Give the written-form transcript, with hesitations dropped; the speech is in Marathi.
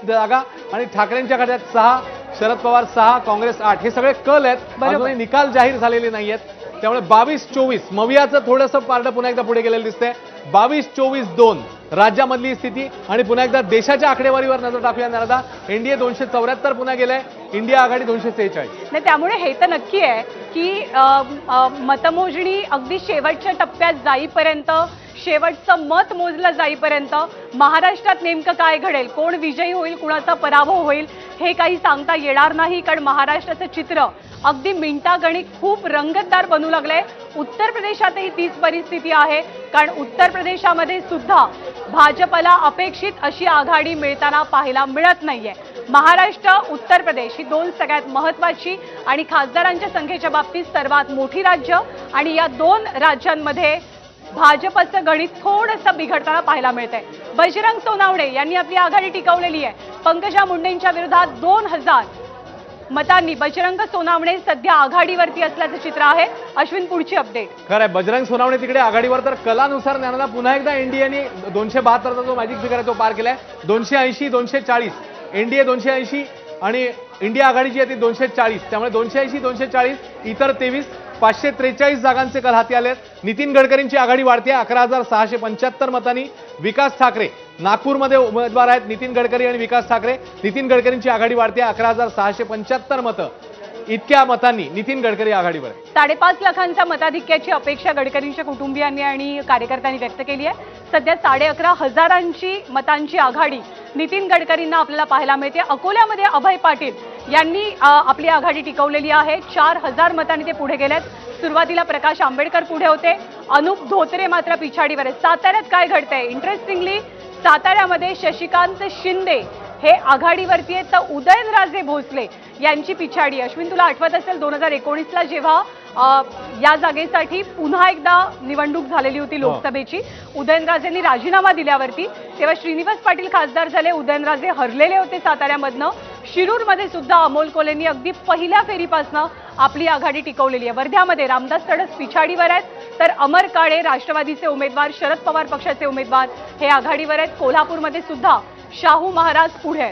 जागा आणि ठाकरेंच्या खात्यात 6, शरद पवार 6, काँग्रेस 8 हे सगळे कल आहेत, अजूनही निकाल जाहीर झालेले नाहीयेत। त्यामुळे 22-24 मवियाचं थोडंसं पारडं पुन्हा एकदा पुढे गेलेलं दिसतंय। 22-24-2 राज्यामधली स्थिती आणि पुन्हा एकदा देशाच्या आकडेवारीवर नजर टाकूया नारदा। एनडीए 274 पुन्हा गेलंय, इंडिया आघाडी 246। नाही, त्यामुळे हे तर नक्की आहे की मतमोजणी अगदी शेवटच्या टप्प्यात जाईपर्यंत, शेवटचं मत मोजलं जाईपर्यंत महाराष्ट्रात नेमकं काय घडेल, कोण विजयी होईल, कुणाचा पराभव होईल हे काही सांगता येणार नाही। कारण महाराष्ट्राचं चित्र अगदी मिनिटागणिक खूप रंगतदार बनू लागलंय। उत्तर प्रदेशातही तीच परिस्थिती आहे, कारण उत्तर प्रदेशामध्ये सुद्धा भाजपला अपेक्षित अशी आघाडी मिळताना पाहायला मिळत नाहीये। महाराष्ट्र, उत्तर प्रदेश ही दोन सगळ्यात महत्त्वाची आणि खासदारांच्या संख्येच्या बाबतीत सर्वात मोठी राज्य, आणि या दोन राज्यांमध्ये भाजपचं गणित थोडंसं बिघडताना पाहायला मिळतंय। बजरंग सोनावणे यांनी आपली आघाडी टिकवलेली आहे। पंकजा मुंडेंच्या विरोधात 2000 मतांनी बजरंग सोनावणे सध्या आघाडीवरती असल्याचं चित्र आहे। अश्विन, पुढची अपडेट। खरंय, बजरंग सोनावणे तिकडे आघाडीवर, तर कलानुसार ज्ञानाला पुन्हा एकदा एनडीएने 272चा जो मॅजिक फिगर आहे तो पार केलाय। 280-240 एनडीए 280 आणि इंडिया आघाडीची आहे ती 240, त्यामुळे 280-240 इतर 23 543 जागांचे कल हाती आलेत। नितीन गडकरींची आघाडी वाढते 11,675 मतांनी। विकास ठाकरे नागपूरमध्ये उमेदवार आहेत, नितीन गडकरी आणि विकास ठाकरे। नितीन गडकरींची आघाडी वाढते 11,675 मतं, इतक्या मतांनी नितीन गडकरी आघाडीवर आहे। 5.5 लाखांच्या मताधिक्याची अपेक्षा गडकरींच्या कुटुंबियांनी आणि कार्यकर्त्यांनी व्यक्त केली आहे। सध्या 11,500 मतांची आघाडी नितीन गडकरींना आपल्याला पाहायला मिळते। अकोल्यामध्ये अभय पाटील यांनी आपली आघाडी टिकवलेली आहे। 4,000 मतांनी ते पुढे गेलेत। सुरुवातीला प्रकाश आंबेडकर पुढे होते, अनुप धोत्रे मात्र पिछाडीवर आहेत। साताऱ्यात काय घडतंय? इंटरेस्टिंगली साताऱ्यामध्ये शशिकांत शिंदे हे आघाडीवरती आहेत, तर उदयनराजे भोसले यांची पिछाडी। अश्विन, तुला आठवत असेल 2019ला जेव्हा या जागेसाठी पुन्हा एकदा निवडणूक झालेली होती लोकसभेची, उदयनराजेंनी राजीनामा दिल्यावरती, तेव्हा श्रीनिवास पाटील खासदार झाले, उदयनराजे हरलेले होते साताऱ्यामधनं। शिरूरमध्ये सुद्धा अमोल कोल्हेंनी अगदी पहिल्या फेरीपासनं आपली आघाडी टिकवलेली आहे। वर्ध्यामध्ये रामदास तडस पिछाडीवर आहेत, तर अमर काळे राष्ट्रवादीचे उमेदवार, शरद पवार पक्षाचे उमेदवार हे आघाडीवर आहेत। कोल्हापूरमध्ये सुद्धा शाहू महाराज पुढे आहेत।